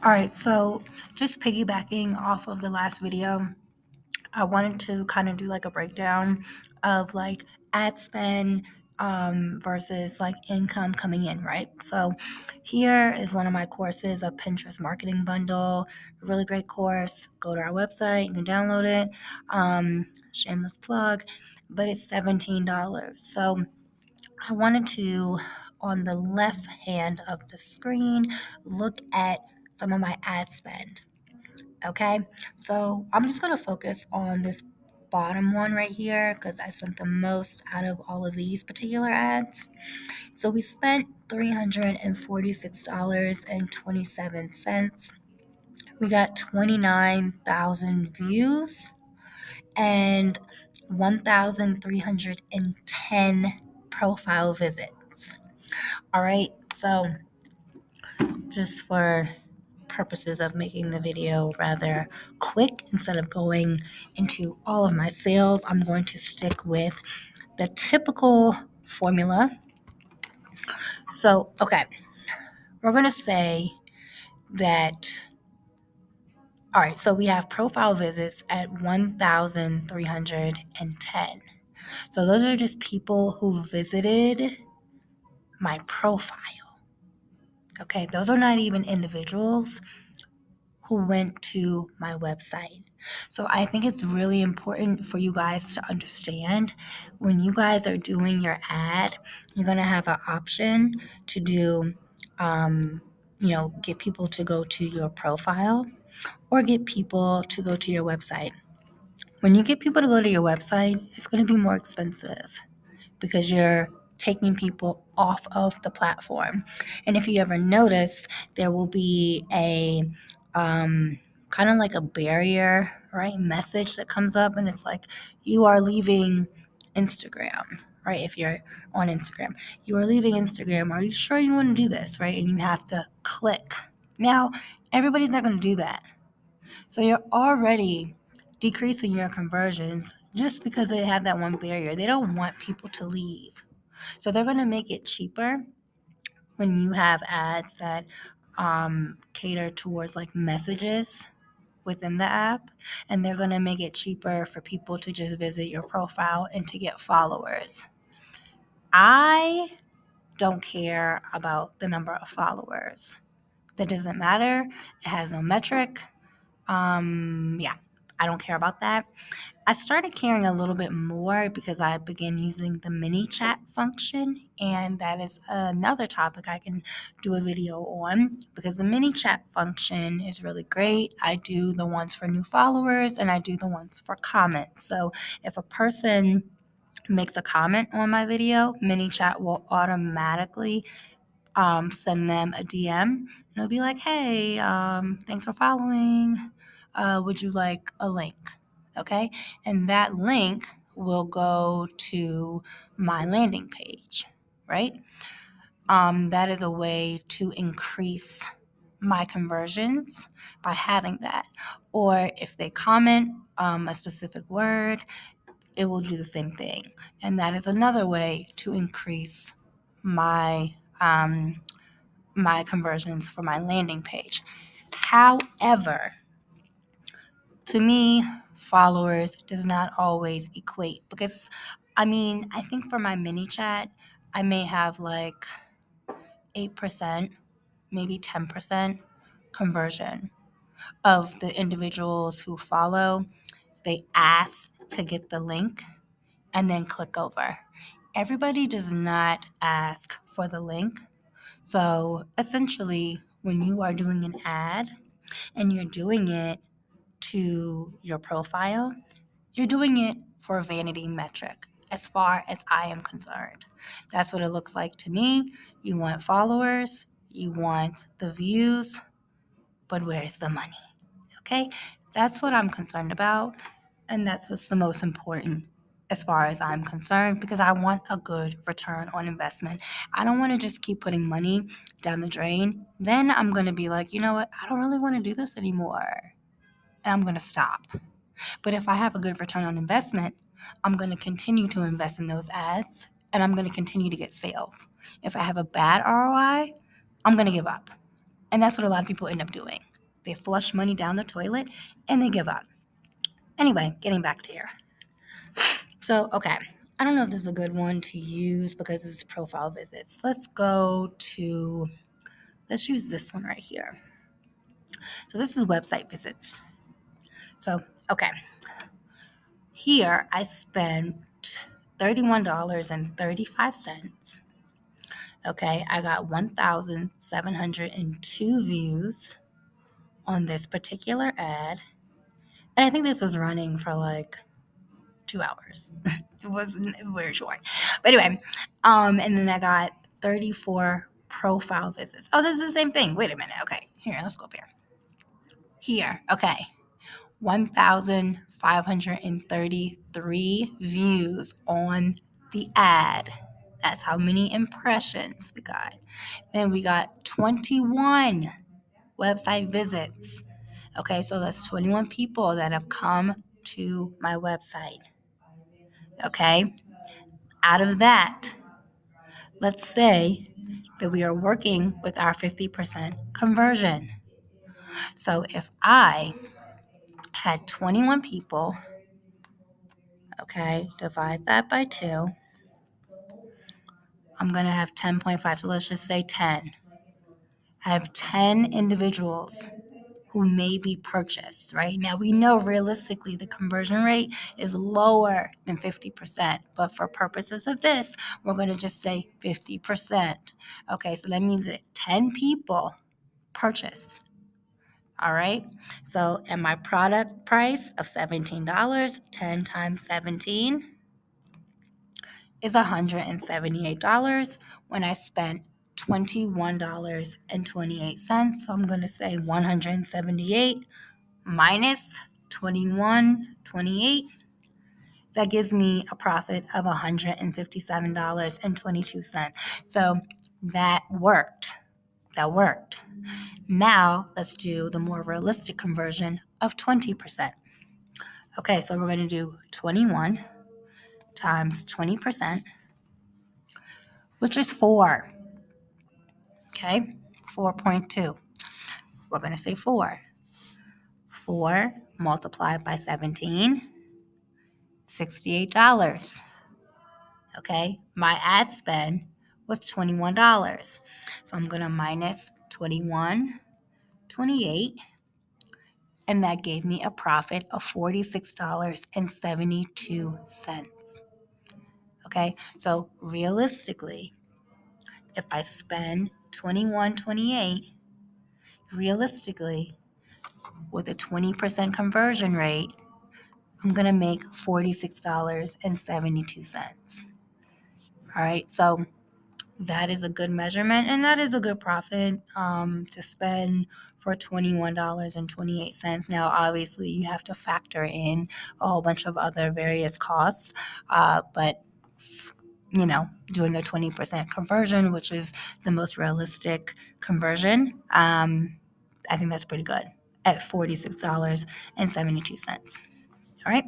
All right, so just piggybacking off of the last video, I wanted to kind of do like a breakdown of like ad spend versus like income coming in, right? So here is one of my courses, a Pinterest marketing bundle, a really great course. Go to our website, you can download it. Shameless plug, but it's $17. So I wanted to, on the left hand of the screen, look at some of my ad spend. Okay, so I'm just going to focus on this bottom one right here because I spent the most out of all of these particular ads. So we spent $346.27. We got 29,000 views and 1,310 profile visits. All right, so just for purposes of making the video rather quick, instead of going into all of my sales, I'm going to stick with the typical formula. So, okay, we're going to say that, all right, so we have profile visits at 1,310. So those are just people who visited my profile. Okay, those are not even individuals who went to my website. So I think it's really important for you guys to understand when you guys are doing your ad, you're going to have an option to do, get people to go to your profile or get people to go to your website. When you get people to go to your website, it's going to be more expensive because you're taking people off of the platform. And if you ever notice, there will be a kind of like a barrier, right? Message that comes up, and it's like, you are leaving Instagram, right? If you're on Instagram, you are leaving Instagram. Are you sure you want to do this, right? And you have to click. Now, everybody's not going to do that. So you're already decreasing your conversions just because they have that one barrier. They don't want people to leave. So they're going to make it cheaper when you have ads that cater towards like messages within the app, and they're going to make it cheaper for people to just visit your profile and to get followers. I don't care about the number of followers. That doesn't matter. It has no metric. I don't care about that. I started caring a little bit more because I began using the mini chat function, and that is another topic I can do a video on because the mini chat function is really great. I do the ones for new followers and I do the ones for comments. So if a person makes a comment on my video, mini chat will automatically send them a DM, and it'll be like, hey, thanks for following. Would you like a link? Okay. And that link will go to my landing page, right? That is a way to increase my conversions by having that. Or if they comment a specific word, it will do the same thing. And that is another way to increase my my conversions for my landing page. However, to me, followers does not always equate because I think for my mini chat, I may have like 8%, maybe 10% conversion of the individuals who follow. They ask to get the link and then click over. Everybody does not ask for the link. So essentially, when you are doing an ad and you're doing it to your profile, you're doing it for a vanity metric as far as I am concerned. That's what it looks like to me. You want followers, you want the views, but where's the money? Okay? That's what I'm concerned about, and that's what's the most important as far as I'm concerned because I want a good return on investment. I don't want to just keep putting money down the drain. Then I'm going to be like, you know what? I don't really want to do this anymore. And I'm going to stop. But if I have a good return on investment, I'm going to continue to invest in those ads and I'm going to continue to get sales. If I have a bad ROI, I'm going to give up. And that's what a lot of people end up doing. They flush money down the toilet and they give up. Anyway, getting back to here. So, okay. I don't know if this is a good one to use because it's profile visits. Let's use this one right here. So this is website visits. So, okay. Here I spent $31.35. Okay, I got 1,702 views on this particular ad. And I think this was running for like 2 hours. It was very short. But anyway, and then I got 34 profile visits. Oh, this is the same thing. Wait a minute. Okay, here, let's go up here. Here, okay. 1,533 views on the ad. That's how many impressions we got. Then we got 21 website visits. Okay, so that's 21 people that have come to my website. Okay, out of that, let's say that we are working with our 50% conversion. So if I had 21 people, okay, divide that by 2, I'm going to have 10.5. So let's just say 10. I have 10 individuals who may be purchased, right? Now, we know realistically the conversion rate is lower than 50%, but for purposes of this, we're going to just say 50%. Okay, so that means that 10 people purchased. All right, so and my product price of $17, 10 times 17 is $178 when I spent $21.28. So I'm going to say 178 minus 21.28. That gives me a profit of $157.22. So that worked. Now let's do the more realistic conversion of 20%. Okay, so we're going to do 21 times 20%, which is 4. Okay, 4.2. We're going to say 4. 4 multiplied by 17, $68. Okay, my ad spend was $21. So I'm going to minus 21.28, and that gave me a profit of $46.72. Okay, so realistically, if I spend $21.28, realistically, with a 20% conversion rate, I'm going to make $46.72. All right, so that is a good measurement, and that is a good profit to spend for $21.28. Now, obviously, you have to factor in a whole bunch of other various costs, but doing a 20% conversion, which is the most realistic conversion, I think that's pretty good at $46.72. All right.